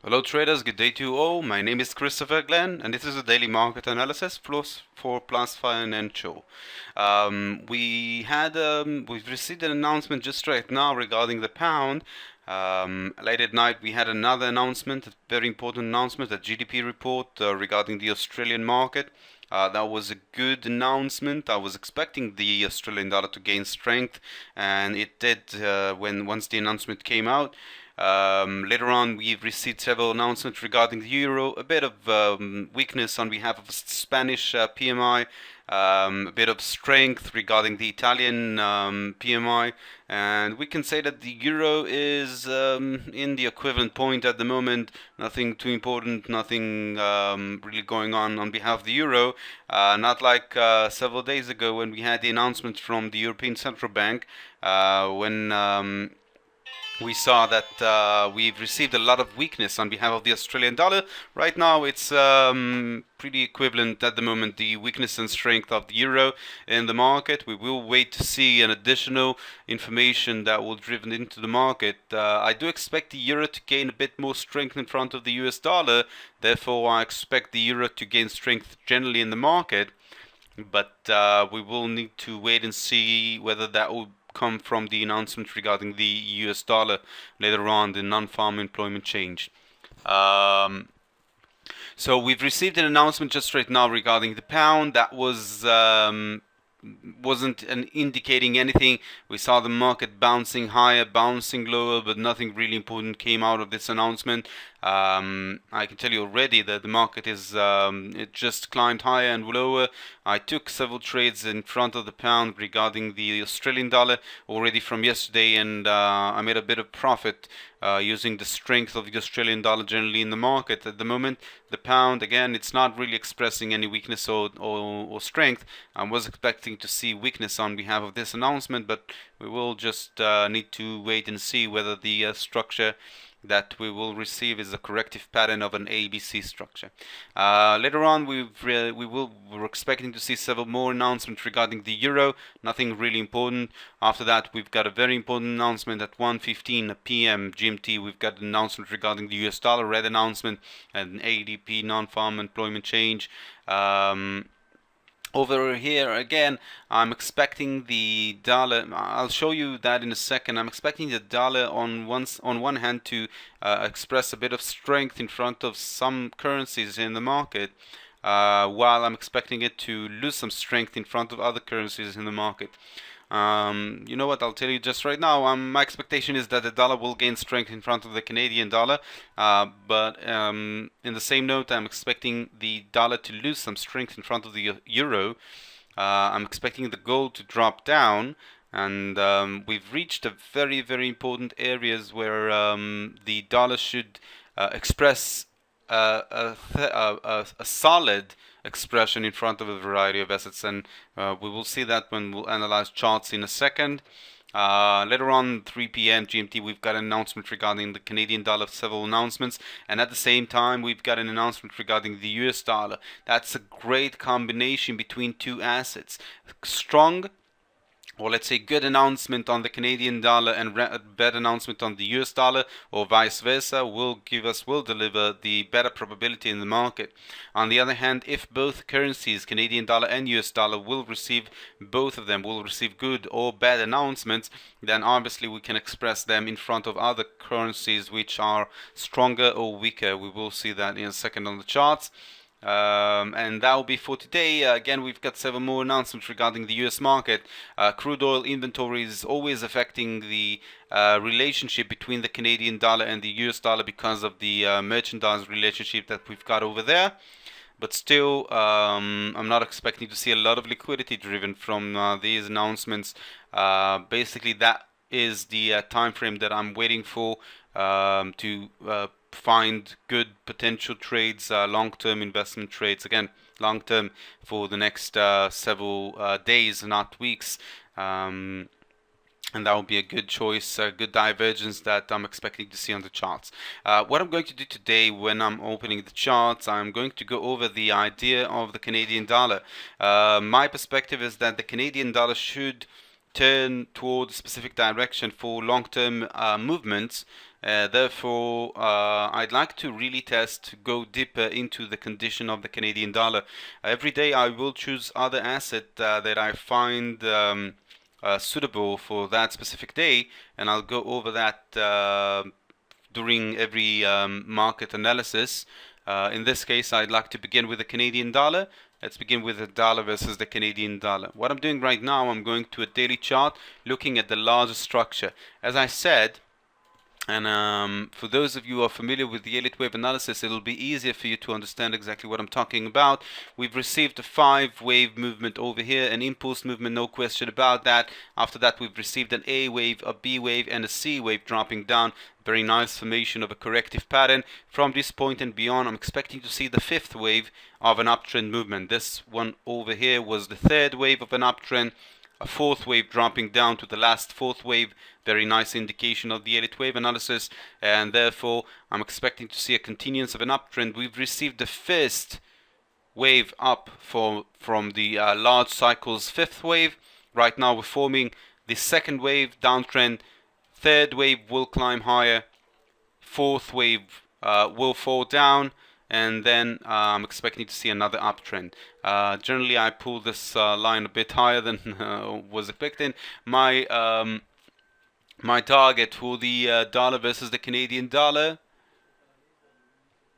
Hello traders, good day to you all. My name is Christopher Glen and this is a daily market analysis plus for PlusFinancial. We've received an announcement just right now regarding the pound. Late at night we had another announcement, a very important announcement, a GDP report regarding the Australian market. That was a good announcement. I was expecting the Australian dollar to gain strength, and it did once the announcement came out. Later on, we've received several announcements regarding the euro, a bit of weakness on behalf of Spanish PMI, a bit of strength regarding the Italian PMI, and we can say that the euro is in the equivalent point at the moment. Nothing too important, nothing really going on behalf of the euro. Not like several days ago when we had the announcement from the European Central Bank when we saw that we've received a lot of weakness on behalf of the Australian dollar. Right now, it's pretty equivalent at the moment, the weakness and strength of the euro in the market. We will wait to see an additional information that will driven into the market. I do expect the euro to gain a bit more strength in front of the US dollar. Therefore, I expect the euro to gain strength generally in the market. But we will need to wait and see whether that will come from the announcement regarding the US dollar later on, the non-farm employment change. So we've received an announcement just right now regarding the pound that wasn't indicating anything. We saw the market bouncing higher, bouncing lower, but nothing really important came out of this announcement. I can tell you already that the market it just climbed higher and lower. I took several trades in front of the pound regarding the Australian dollar already from yesterday, and I made a bit of profit using the strength of the Australian dollar generally in the market. At the moment, the pound, again, it's not really expressing any weakness or strength. I was expecting to see weakness on behalf of this announcement, but we will just need to wait and see whether the structure that we will receive is a corrective pattern of an ABC structure. Later on, we're expecting to see several more announcements regarding the euro. Nothing really important. After that, we've got a very important announcement at 1:15 p.m. GMT. We've got an announcement regarding the US dollar, red announcement, and ADP non-farm employment change. Over here again, I'm expecting the dollar. I'll show you that in a second. I'm expecting the dollar on one hand to express a bit of strength in front of some currencies in the market, while I'm expecting it to lose some strength in front of other currencies in the market. You know what? I'll tell you just right now. My expectation is that the dollar will gain strength in front of the Canadian dollar, but in the same note, I'm expecting the dollar to lose some strength in front of the euro. I'm expecting the gold to drop down, and we've reached a very, very important areas where the dollar should express a solid expression in front of a variety of assets, and we will see that when we'll analyze charts in a second. Later on, 3 p.m. GMT, we've got an announcement regarding the Canadian dollar, several announcements, and at the same time, we've got an announcement regarding the US dollar. That's a great combination between two assets. Strong, or let's say good announcement on the Canadian dollar and bad announcement on the US dollar, or vice versa, will deliver the better probability in the market. On the other hand, if both currencies, Canadian dollar and US dollar, both of them will receive good or bad announcements, then obviously we can express them in front of other currencies which are stronger or weaker. We will see that in a second on the charts. And that will be for today. Again, we've got several more announcements regarding the US market. Crude oil inventory is always affecting the relationship between the Canadian dollar and the US dollar because of the merchandise relationship that we've got over there. But still, I'm not expecting to see a lot of liquidity driven from these announcements. Basically, that is the time frame that I'm waiting for to find good potential trades, long-term investment trades. Again, long-term for the next several days, not weeks. And that will be a good choice, a good divergence that I'm expecting to see on the charts. What I'm going to do today when I'm opening the charts, I'm going to go over the idea of the Canadian dollar. My perspective is that the Canadian dollar should turn towards a specific direction for long-term movements. Therefore, I'd like to really go deeper into the condition of the Canadian dollar. Every day I will choose other asset that I find suitable for that specific day, and I'll go over that during every market analysis. In this case, I'd like to begin with the Canadian dollar. Let's begin with the dollar versus the Canadian dollar. What I'm doing right now, I'm going to a daily chart looking at the larger structure. As I said, and for those of you who are familiar with the elite wave analysis, it'll be easier for you to understand exactly what I'm talking about. We've received a 5-wave movement over here, an impulse movement, no question about that. After that, we've received an A wave, a B wave, and a C wave dropping down. Very nice formation of a corrective pattern. From this point and beyond, I'm expecting to see the 5th wave of an uptrend movement. This one over here was the 3rd wave of an uptrend. A 4th wave dropping down to the last 4th wave. Very nice indication of the elite wave analysis, and therefore I'm expecting to see a continuance of an uptrend. We've received the first wave up from the large cycle's 5th wave. Right now we're forming the 2nd wave downtrend. 3rd wave will climb higher. 4th wave will fall down, and then I'm expecting to see another uptrend. Generally, I pull this line a bit higher than was expected. My target for the dollar versus the Canadian dollar.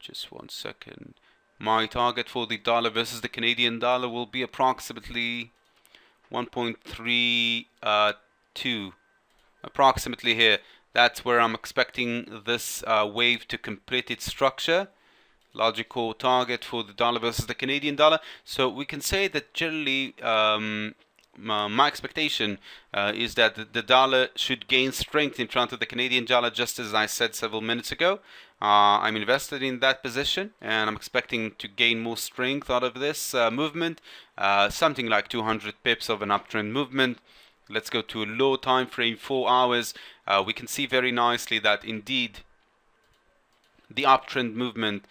Just 1 second. My target for the dollar versus the Canadian dollar will be approximately 1.32. Approximately here. That's where I'm expecting this wave to complete its structure. Logical target for the dollar versus the Canadian dollar. So we can say that generally my expectation is that the dollar should gain strength in front of the Canadian dollar, just as I said several minutes ago. I'm invested in that position, and I'm expecting to gain more strength out of this movement, something like 200 pips of an uptrend movement. Let's go to a low time frame, 4 hours. We can see very nicely that indeed the uptrend movement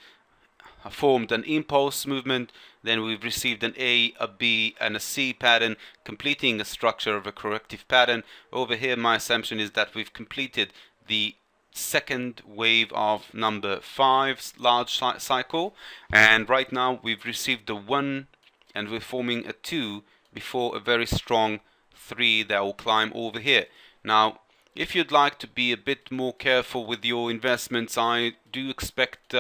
formed an impulse movement. Then we've received an A, a B, and a C pattern, completing a structure of a corrective pattern. Over here, my assumption is that we've completed the 2nd wave of number 5 large cycle, and right now we've received the 1, and we're forming a 2 before a very strong 3 that will climb over here. Now, if you'd like to be a bit more careful with your investments, I do expect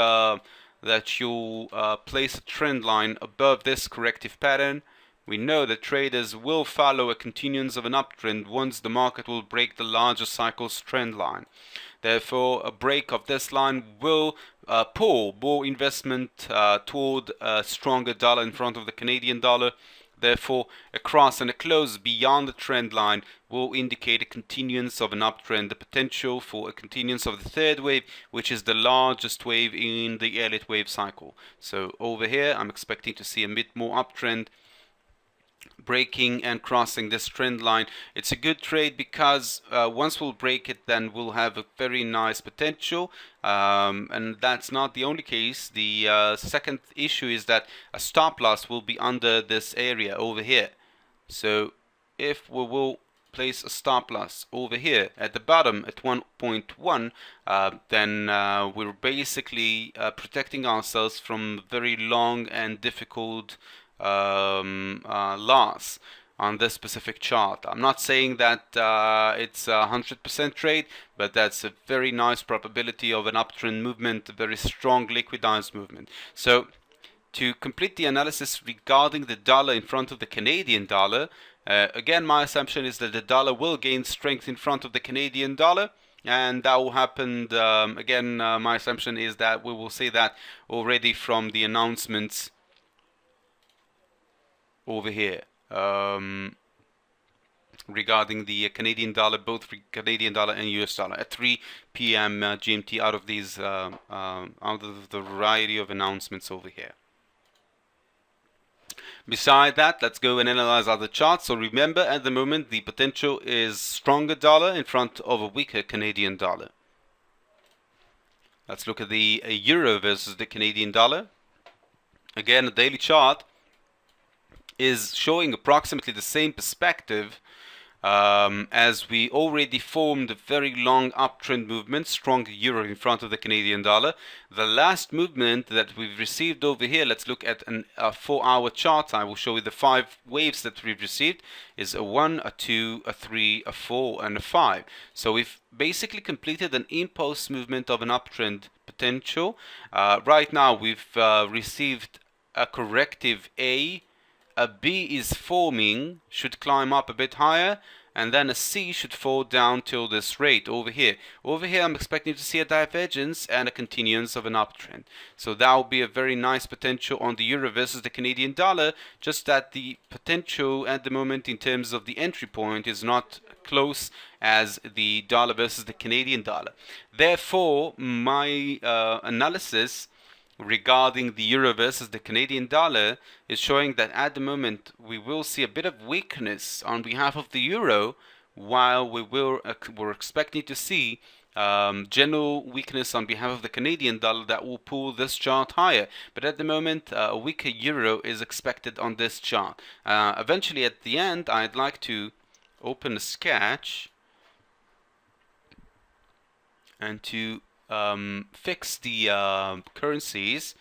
that you'll place a trend line above this corrective pattern. We know that traders will follow a continuance of an uptrend once the market will break the larger cycle's trend line. Therefore, a break of this line will pull more investment toward a stronger dollar in front of the Canadian dollar. Therefore, a cross and a close beyond the trend line will indicate a continuance of an uptrend, the potential for a continuance of the 3rd wave, which is the largest wave in the elite wave cycle. So over here, I'm expecting to see a bit more uptrend, breaking and crossing this trend line. It's a good trade because once we'll break it, then we'll have a very nice potential, and that's not the only case. The second issue is that a stop loss will be under this area over here. So if we will place a stop loss over here at the bottom at 1.1, then we're basically protecting ourselves from very long and difficult loss on this specific chart. I'm not saying that it's a 100% trade, but that's a very nice probability of an uptrend movement, a very strong liquidized movement. So to complete the analysis regarding the dollar in front of the Canadian dollar, again, my assumption is that the dollar will gain strength in front of the Canadian dollar, and that will happen. Again, my assumption is that we will see that already from the announcements over here regarding the Canadian dollar, both Canadian dollar and US dollar at 3 p.m. GMT out of these out of the variety of announcements over here. Beside that, let's go and analyze other charts. So remember, at the moment, the potential is stronger dollar in front of a weaker Canadian dollar. Let's look at the euro versus the Canadian dollar. Again, a daily chart is showing approximately the same perspective. as we already formed a very long uptrend movement, strong euro in front of the Canadian dollar. The last movement that we've received over here, let's look at a 4-hour chart. I will show you the 5 waves that we've received, is a 1, a 2, a 3, a 4, and a 5. So we've basically completed an impulse movement of an uptrend potential. Right now we've received a corrective A B is forming, should climb up a bit higher, and then a C should fall down till this rate over here. Over here I'm expecting to see a divergence and a continuance of an uptrend. So that will be a very nice potential on the euro versus the Canadian dollar, just that the potential at the moment in terms of the entry point is not close as the dollar versus the Canadian dollar. Therefore, my analysis regarding the euro versus the Canadian dollar is showing that at the moment we will see a bit of weakness on behalf of the euro, while we're expecting to see general weakness on behalf of the Canadian dollar that will pull this chart higher. But at the moment, a weaker euro is expected on this chart. Eventually, at the end, I'd like to open a sketch and to fix the currencies.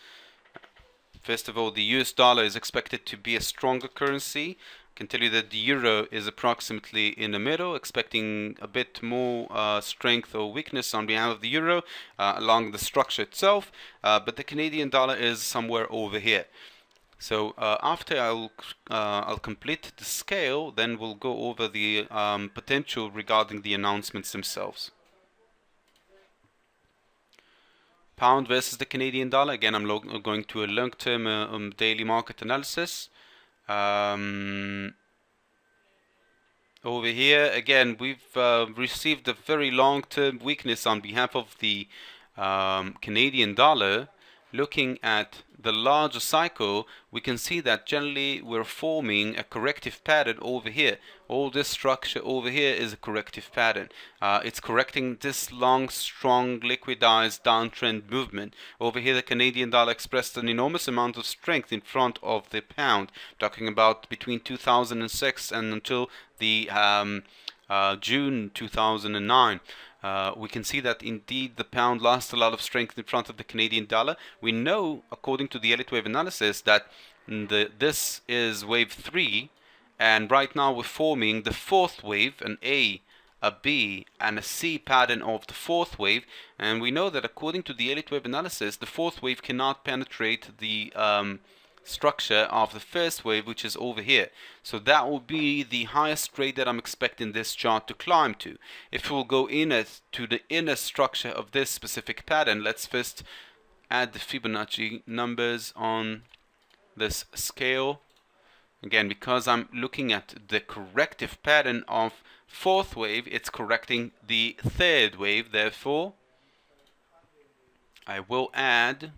First of all, the US dollar is expected to be a stronger currency. I can tell you that the euro is approximately in the middle, expecting a bit more strength or weakness on behalf of the euro along the structure itself, but the Canadian dollar is somewhere over here. So after I'll complete the scale, then we'll go over the potential regarding the announcements themselves. Pound versus the Canadian dollar. Again, I'm going to a long-term daily market analysis. Over here, again, we've received a very long-term weakness on behalf of the Canadian dollar. Looking at the larger cycle, we can see that generally we're forming a corrective pattern over here. All this structure over here is a corrective pattern. It's correcting this long, strong, liquidized downtrend movement. Over here, the Canadian dollar expressed an enormous amount of strength in front of the pound. Talking about between 2006 and until the June 2009. We can see that indeed the pound lost a lot of strength in front of the Canadian dollar. We know, according to the Elite Wave analysis, that this is wave 3, and right now we're forming the 4th wave, an A, a B, and a C pattern of the 4th wave. And we know that according to the Elite Wave analysis, the 4th wave cannot penetrate the structure of the 1st wave, which is over here. So that will be the highest rate that I'm expecting this chart to climb to. If we'll go to the inner structure of this specific pattern, let's first add the Fibonacci numbers on this scale. Again, because I'm looking at the corrective pattern of 4th wave, it's correcting the 3rd wave. Therefore, I will add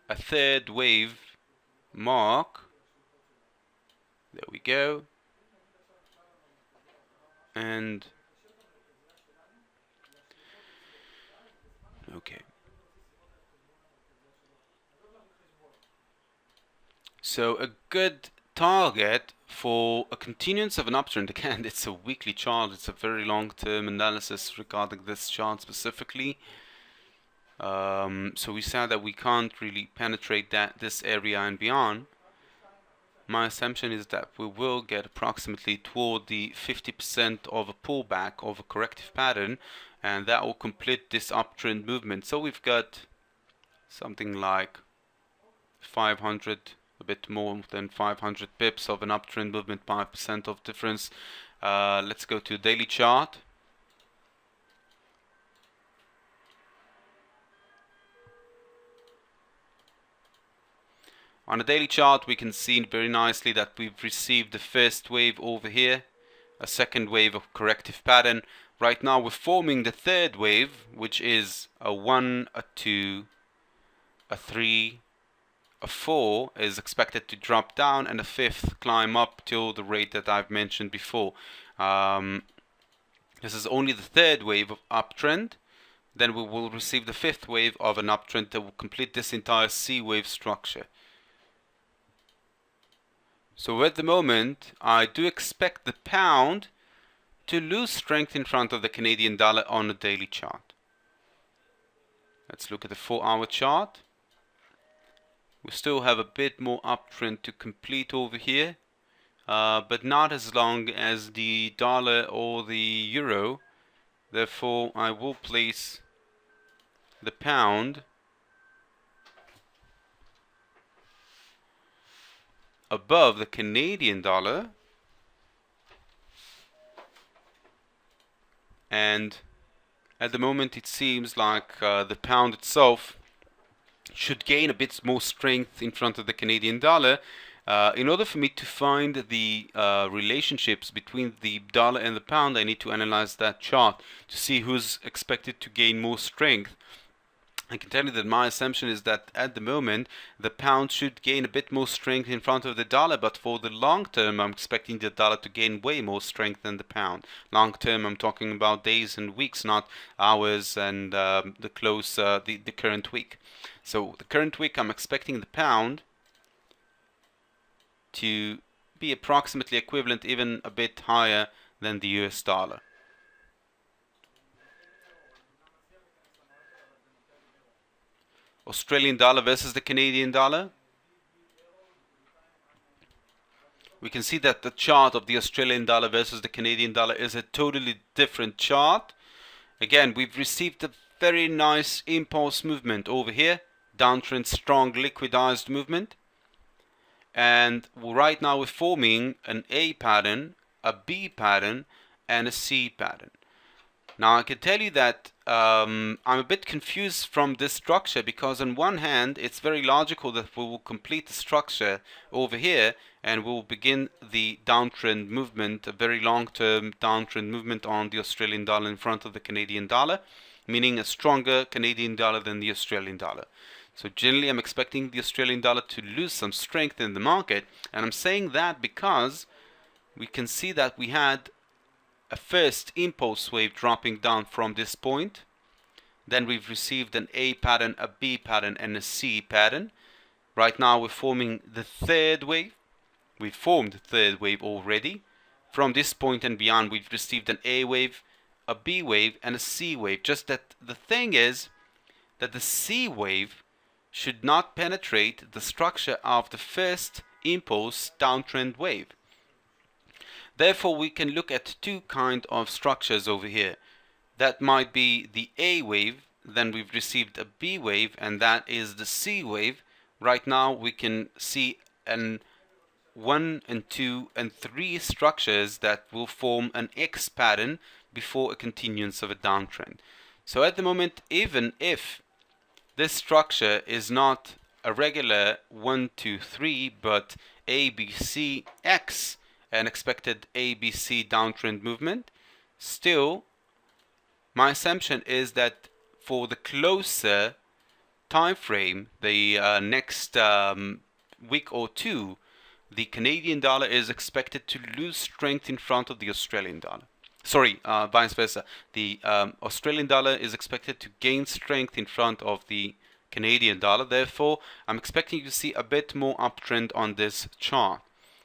a 3rd wave mark. There we go. And okay. So a good target for a continuance of an uptrend, again, it's a weekly chart, it's a very long-term analysis regarding this chart specifically. So we said that we can't really penetrate this area and beyond. My assumption is that we will get approximately toward the 50% of a pullback of a corrective pattern, and that will complete this uptrend movement. So we've got something like 500, a bit more than 500 pips of an uptrend movement, 5% of difference. Let's go to daily chart. On a daily chart, we can see very nicely that we've received the 1st wave over here, a 2nd wave of corrective pattern. Right now we're forming the 3rd wave, which is a 1, a 2, a 3, a 4 is expected to drop down, and a 5th climb up till the rate that I've mentioned before. This is only the 3rd wave of uptrend. Then we will receive the 5th wave of an uptrend that will complete this entire C wave structure. So at the moment, I do expect the pound to lose strength in front of the Canadian dollar on a daily chart. Let's look at the 4-hour chart. We still have a bit more uptrend to complete over here, but not as long as the dollar or the euro. Therefore, I will place the pound above the Canadian dollar, and at the moment it seems like the pound itself should gain a bit more strength in front of the Canadian dollar. In order for me to find the relationships between the dollar and the pound, I need to analyze that chart to see who's expected to gain more strength. I can tell you that my assumption is that at the moment the pound should gain a bit more strength in front of the dollar, but for the long term I'm expecting the dollar to gain way more strength than the pound. Long term I'm talking about days and weeks, not hours and the current week. So the current week I'm expecting the pound to be approximately equivalent, even a bit higher than the US dollar. Australian dollar versus the Canadian dollar. We can see that the chart of the Australian dollar versus the Canadian dollar is a totally different chart. Again, we've received a very nice impulse movement over here, downtrend, strong liquidized movement, and right now we're forming an A pattern, a B pattern, and a C pattern. Now I can tell you that I'm a bit confused from this structure, because on one hand it's very logical that we will complete the structure over here and we will begin the downtrend movement, a very long-term downtrend movement on the Australian dollar in front of the Canadian dollar, meaning a stronger Canadian dollar than the Australian dollar. So generally I'm expecting the Australian dollar to lose some strength in the market, and I'm saying that because we can see that we had a first impulse wave dropping down from this point. Then we've received an A pattern, a B pattern, and a C pattern. Right now we're forming the third wave. We've formed the third wave already. From this point and beyond, we've received an A wave, a B wave, and a C wave. Just that the thing is that the C wave should not penetrate the structure of the first impulse downtrend wave. Therefore, we can look at two kinds of structures over here. That might be the A wave, then we've received a B wave, and that is the C wave. Right now we can see an 1 and 2 and 3 structures that will form an X pattern before a continuance of a downtrend. So at the moment, even if this structure is not a regular 1, 2, 3, but A, B, C, X, an expected ABC downtrend movement, still my assumption is that for the closer time frame, the next week or two, the Canadian dollar is expected to lose strength in front of the Australian dollar. Sorry, vice versa. The Australian dollar is expected to gain strength in front of the Canadian dollar. Therefore, I'm expecting to see a bit more uptrend on this chart.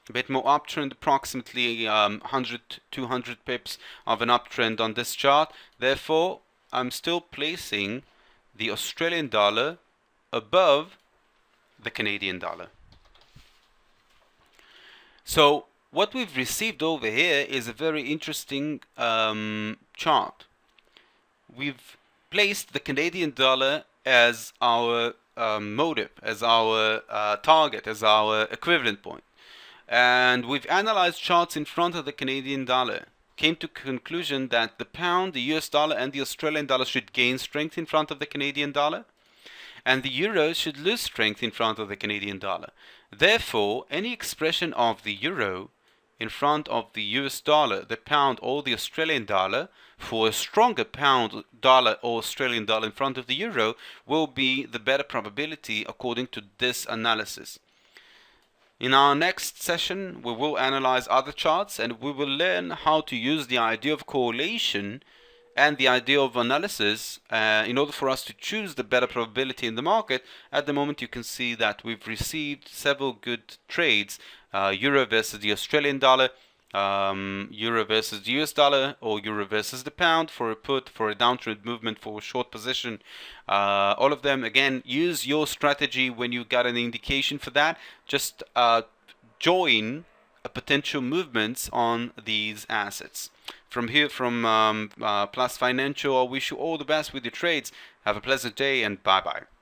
A bit more uptrend, approximately 100 200 pips of an uptrend on this chart. Therefore, I'm still placing the Australian dollar above the Canadian dollar. So what we've received over here is a very interesting chart. We've placed the Canadian dollar as our motive, as our target, as our equivalent point. And we've analyzed charts in front of the Canadian dollar, came to conclusion that the pound, the US dollar, and the Australian dollar should gain strength in front of the Canadian dollar, and the euro should lose strength in front of the Canadian dollar. Therefore, any expression of the euro in front of the US dollar, the pound, or the Australian dollar, for a stronger pound, dollar, or Australian dollar in front of the euro will be the better probability according to this analysis. In our next session, we will analyze other charts and we will learn how to use the idea of correlation And the idea of analysis, in order for us to choose the better probability in the market, at the moment you can see that we've received several good trades, euro versus the Australian dollar, euro versus the US dollar, or euro versus the pound for a put, for a downtrend movement, for a short position. All of them, again, use your strategy when you got an indication for that. Just join potential movements on these assets. From here, from Plus Financial, I wish you all the best with your trades. Have a pleasant day and bye-bye.